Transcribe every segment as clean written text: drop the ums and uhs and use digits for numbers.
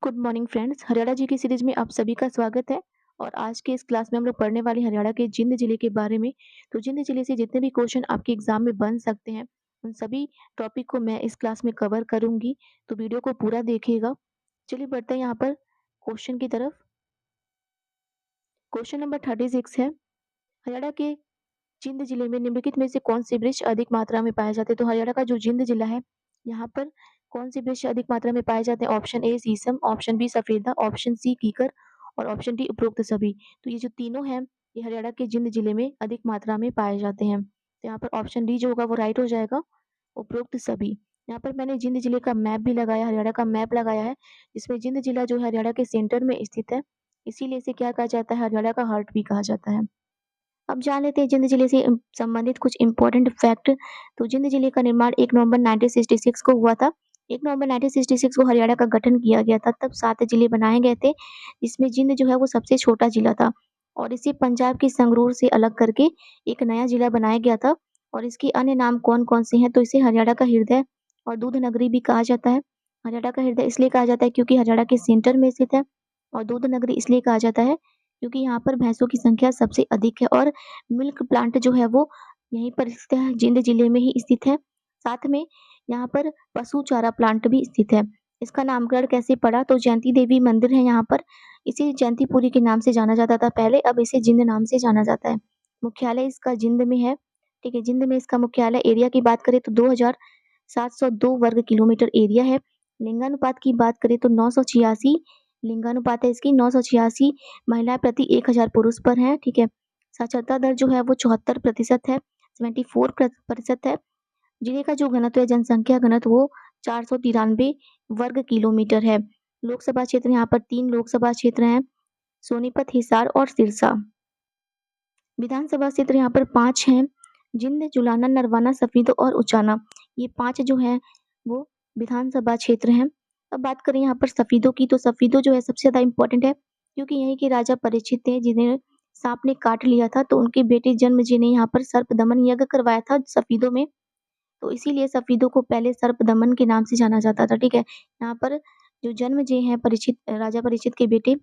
Good morning friends. Haryana ji की series में आप सभी का स्वागत है। और आज के इस क्लास में हम लोग पढ़ने वाले हैं हरियाणा के जिंद जिले के बारे में। तो जिंद जिले से जितने भी क्वेश्चन आपके एग्जाम में बन सकते हैं उन सभी टॉपिक को मैं इस क्लास में कवर करूंगी। तो वीडियो को पूरा देखिएगा। चलिए बढ़ते हैं यहाँ पर क्वेश्चन की तरफ। क्वेश्चन नंबर 36 है, हरियाणा के जिंद जिले में निम्नलिखित में से कौन से वृक्ष अधिक मात्रा में पाए जाते हैं। तो हरियाणा का जो जिंद जिला है यहाँ पर कौन से वृक्ष अधिक मात्रा में पाए जाते हैं। ऑप्शन ए शीशम, ऑप्शन बी सफेदा, ऑप्शन सी कीकर और ऑप्शन डी उपरोक्त सभी। तो ये जो तीनों हैं ये हरियाणा के जिंद जिले में अधिक मात्रा में पाए जाते हैं। तो यहाँ पर ऑप्शन डी जो होगा वो राइट हो जाएगा, उपरोक्त सभी। यहाँ पर मैंने जिंद जिले का मैप भी लगाया, हरियाणा का मैप लगाया है, जिसमें जिंद जिला जो है हरियाणा के सेंटर में स्थित है। इसीलिए इसे क्या कहा जाता है, हरियाणा का हार्ट भी कहा जाता है। अब जान लेते हैं जिंद जिले से संबंधित कुछ इम्पोर्टेंट फैक्ट। तो जिंद जिले का निर्माण 1 नवंबर 1966 को हुआ था। 1 नवंबर 1966 को हरियाणा का गठन किया गया था। तब 7 जिले बनाए गए थे, जिसमें जिंद जो है वो सबसे छोटा जिला था और इसे पंजाब के संगरूर से अलग करके एक नया जिला बनाया गया था। और इसके अन्य नाम कौन-कौन से हैं, तो इसे हरियाणा का हृदय और दूध नगरी भी कहा जाता है। हरियाणा का हृदय इसलिए कहा जाता है क्योंकि हरियाणा के सेंटर में स्थित है, और दूध नगरी इसलिए कहा जाता है क्योंकि यहाँ पर भैंसों की संख्या सबसे अधिक है और मिल्क प्लांट जो है वो यहीं पर स्थित है, जिंद जिले में ही स्थित है। साथ में यहाँ पर पशु चारा प्लांट भी स्थित है। इसका नामकरण कैसे पड़ा, तो जयंती देवी मंदिर है यहाँ पर। इसे जयंतीपुरी के नाम से जाना जाता था पहले, अब इसे जिंद नाम से जाना जाता है। मुख्यालय इसका जिंद में है। ठीक है, जिंद में इसका मुख्यालय। एरिया की बात करें तो 2702 वर्ग किलोमीटर एरिया है। लिंगानुपात की बात करें तो 986 लिंगानुपात है इसकी। 986 महिलाएं प्रति 1000 पुरुष पर हैं। ठीक है, साक्षरता दर जो है वो 74% है, 74% है। जिले का जो घनत्व है, जनसंख्या घनत्व, वो 493 वर्ग किलोमीटर है। लोकसभा क्षेत्र यहाँ पर 3 लोकसभा क्षेत्र हैं, सोनीपत, हिसार और सिरसा। विधानसभा क्षेत्र यहाँ पर 5 हैं, जिंद, जुलाना, नरवाना, सफीदो और उचाना। ये 5 जो है वो विधानसभा क्षेत्र हैं। अब बात करें यहाँ पर सफीदो की, तो सफीदो जो है सबसे ज़्यादा इम्पोर्टेंट है क्योंकि यहीं के राजा परीक्षित थे, जिन्हें सांप ने काट लिया था, तो उनके बेटे जन्मेजय ने यहाँ पर सर्प दमन यज्ञ करवाया था सफीदो में। तो इसीलिए सफीदों को पहले सर्पदमन के नाम से जाना जाता था। ठीक है, यहाँ पर जो जन्मेजय हैं परीक्षित, राजा परीक्षित के बेटे,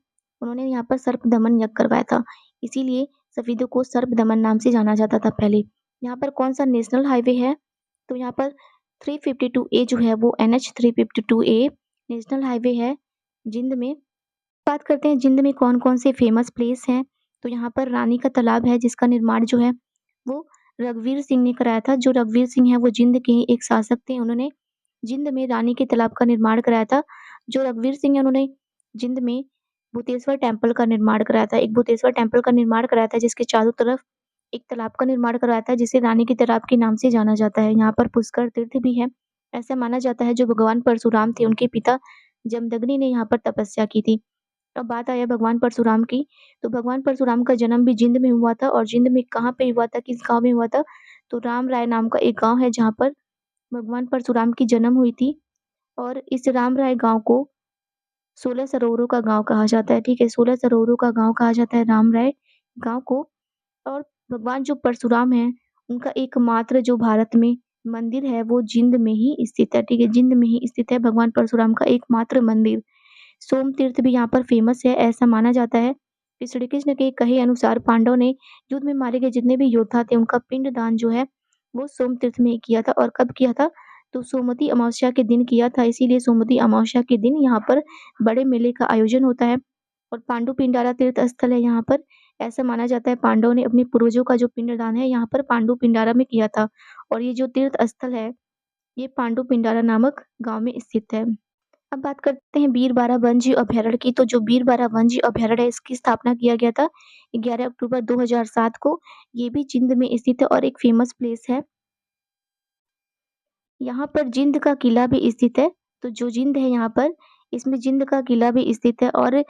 उन्होंने यहाँ पर सर्पदमन यज्ञ करवाया था, इसीलिए सफीदों को सर्पदमन नाम से जाना जाता था पहले। यहाँ पर कौन सा नेशनल हाईवे है, तो यहाँ पर 352A जो है वो NH 352A नेशनल हाईवे है जिंद में। बात करते हैं जिंद में कौन कौन से फेमस प्लेस हैं, तो यहाँ पर रानी का तालाब है, जिसका निर्माण जो है वो रघुवीर सिंह ने कराया था। जो रघुवीर सिंह है वो जिंद के ही एक शासक थे, उन्होंने जिंद में रानी के तालाब का निर्माण कराया था। जो रघुवीर सिंह है उन्होंने जिंद में भूतेश्वर टेम्पल का निर्माण कराया था, एक भूतेश्वर टेम्पल का निर्माण कराया था, जिसके चारों तरफ एक तालाब का निर्माण कराया था, जिसे रानी के तालाब के नाम से जाना जाता है। यहाँ पर पुष्कर तीर्थ भी है। ऐसा माना जाता है जो भगवान परशुराम थे, उनके पिता जमदग्नि ने यहाँ पर तपस्या की थी। अब बात आया भगवान परशुराम की, तो भगवान परशुराम का जन्म भी जिंद में हुआ था, और जिंद में कहाँ पे हुआ था, किस गाँव में हुआ था, तो राम राय नाम का एक गाँव है जहाँ पर भगवान परशुराम की जन्म हुई थी। और इस राम राय गाँव को 16 सरोवरों का गाँव कहा जाता है। ठीक है, 16 सरोवरों का गाँव कहा जाता है राम राय गाँव को। और भगवान जो परशुराम हैं, उनका एकमात्र जो भारत में मंदिर है वो जिंद में ही स्थित है। ठीक है, जिंद में ही स्थित है भगवान परशुराम का एकमात्र मंदिर। सोम तीर्थ भी यहाँ पर फेमस है। ऐसा माना जाता है कि श्री कृष्ण के कहे अनुसार पांडव ने युद्ध में मारे गए जितने भी योद्धा थे उनका पिंड दान जो है वो सोम तीर्थ में किया था। और कब किया था, तो सोमवती अमावस्या के दिन किया था, इसीलिए सोमवती अमावस्या के दिन यहाँ पर बड़े मेले का आयोजन होता है। और पांडु पिंडारा तीर्थ स्थल है यहाँ पर। ऐसा माना जाता है पांडवों ने अपने पूर्वजों का जो पिंडदान है यहाँ पर पांडु पिंडारा में किया था। और ये जो तीर्थ स्थल है ये पांडु पिंडारा नामक गांव में स्थित है। अब बात करते हैं वीरबारा वन्यजीव अभयारण्य की, तो जो वीरबारा वन्यजीव अभयारण्य है इसकी स्थापना किया गया था 11 अक्टूबर 2007 को। ये भी जिंद में स्थित है और एक फेमस प्लेस है। यहाँ पर जिंद का किला भी स्थित है। तो जो जिंद है यहाँ पर, इसमें जिंद का किला भी स्थित है और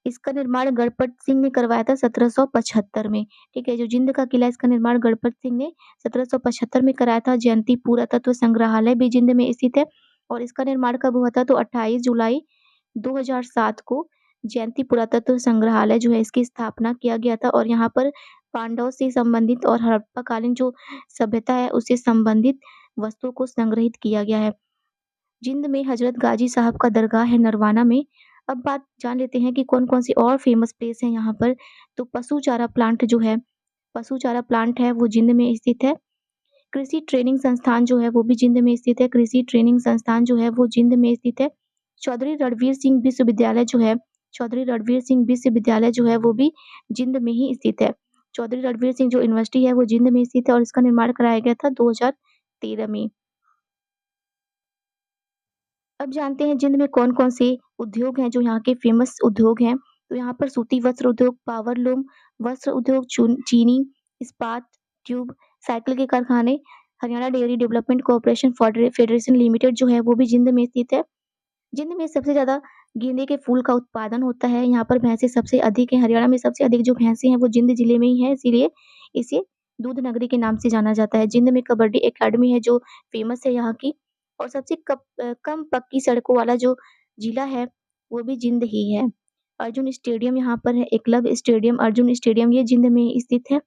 इसका निर्माण गणपत सिंह ने करवाया था 1775 में। ठीक है, जो जिंद का किला इसका निर्माण गणपत सिंह ने 1775 में कराया था। जयंती पुरातत्व संग्रहालय भी जिंद में स्थित है। और इसका निर्माण कब हुआ था, तो 28 जुलाई 2007 को जयंती पुरातत्व संग्रहालय जो है इसकी स्थापना किया गया था। और यहाँ पर पांडव से संबंधित और हड़प्पा कालीन जो सभ्यता है उससे संबंधित वस्तुओं को संग्रहित किया गया है। जिंद में हजरत गाजी साहब का दरगाह है नरवाना में। अब बात जान लेते हैं कि कौन-कौन सी और फ़ेमस प्लेस हैं यहाँ पर। तो पशु चारा प्लांट जो है, पशु चारा प्लांट है वो जिंद में स्थित है। कृषि ट्रेनिंग संस्थान जो है वो भी जिंद में स्थित है। कृषि ट्रेनिंग संस्थान जो है वो जिंद में स्थित है। चौधरी रणवीर सिंह विश्वविद्यालय जो है, चौधरी रणवीर सिंह विश्वविद्यालय जो है वो भी जिंद में ही स्थित है। चौधरी रणवीर सिंह जो यूनिवर्सिटी है वो जिंद में स्थित है और इसका निर्माण कराया गया था 2013 में। अब जानते हैं जिंद में कौन-कौन से उद्योग हैं जो यहाँ के फ़ेमस उद्योग हैं। तो यहाँ पर सूती वस्त्र उद्योग, पावरलूम वस्त्र उद्योग, चीनी, इस्पात, ट्यूब, साइकिल के कारखाने, Haryana dairy development corporation federation limited जो है वो भी जिंद में स्थित है। जिंद में सबसे ज़्यादा गेंदे के फूल का उत्पादन होता है। यहाँ पर भैंसें सबसे अधिक हैं। हरियाणा में सबसे अधिक जो भैंसें हैं वो जिंद जिले में ही हैं, इसीलिए इसे दूध नगरी के नाम से जाना जाता है। जिंद में कबड्डी अकेडमी है जो फ़ेमस है यहाँ की, और सबसे कम पक्की सड़कों वाला जो जिला है वो भी जिंद ही है। अर्जुन स्टेडियम यहाँ पर है, एकलव्य स्टेडियम, अर्जुन स्टेडियम ये जिंद में स्थित है।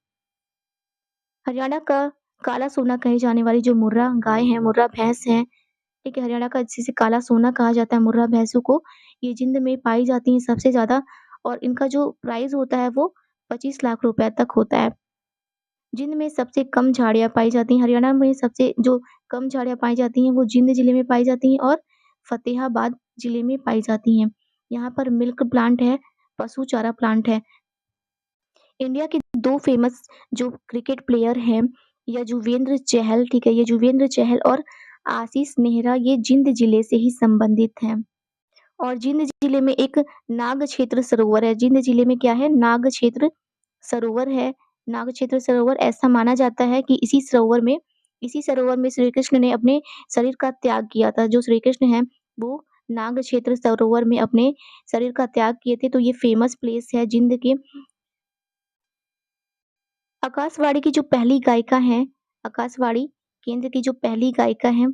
हरियाणा का काला सोना कही जाने वाली जो मुर्रा गाय है, मुर्रा भैंस है, ठीक है, हरियाणा का जिसे काला सोना कहा जाता है मुर्रा भैंसों को, ये जिंद में पाई जाती हैं सबसे ज़्यादा, और इनका जो प्राइस होता है वो 25 लाख रुपए तक होता है। जिंद में सबसे कम झाड़ियाँ पाई जाती हैं, हरियाणा में सबसे जो कम झाड़ियाँ पाई जाती हैं वो जिंद जिले में पाई जाती हैं और फ़तेहाबाद जिले में पाई जाती हैं। यहाँ पर मिल्क प्लांट है, पशु चारा प्लांट है। इंडिया के 2 फ़ेमस जो क्रिकेट प्लेयर हैं, यजुवेंद्र चहल, ठीक है, यजुवेंद्र चहल और आशीष नेहरा, ये जिंद जिले से ही संबंधित हैं। और जिंद जिले में एक नाग क्षेत्र सरोवर है। जिंद जिले में क्या है? नाग क्षेत्र सरोवर है। नाग क्षेत्र सरोवर, ऐसा माना जाता है कि इसी सरोवर में श्री कृष्ण ने अपने शरीर का त्याग किया था। जो श्री कृष्ण हैं, वो नाग क्षेत्र सरोवर में अपने शरीर का त्याग किए थे। तो ये फ़ेमस प्लेस है जिंद के। आकाशवाणी की जो पहली गायिका हैं, आकाशवाणी केंद्र की जो पहली गायिका हैं,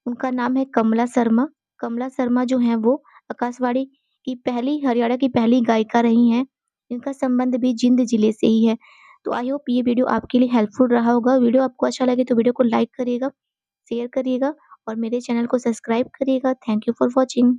उनका नाम है कमला शर्मा। कमला शर्मा जो हैं वो आकाशवाणी की पहली, हरियाणा की पहली गायिका रही हैं। इनका संबंध भी जिंद जिले से ही है। तो आई होप ये वीडियो आपके लिए हेल्पफुल रहा होगा। वीडियो आपको अच्छा लगे तो वीडियो को लाइक करिएगा, शेयर करिएगा और मेरे चैनल को सब्सक्राइब करिएगा। Thank you for watching.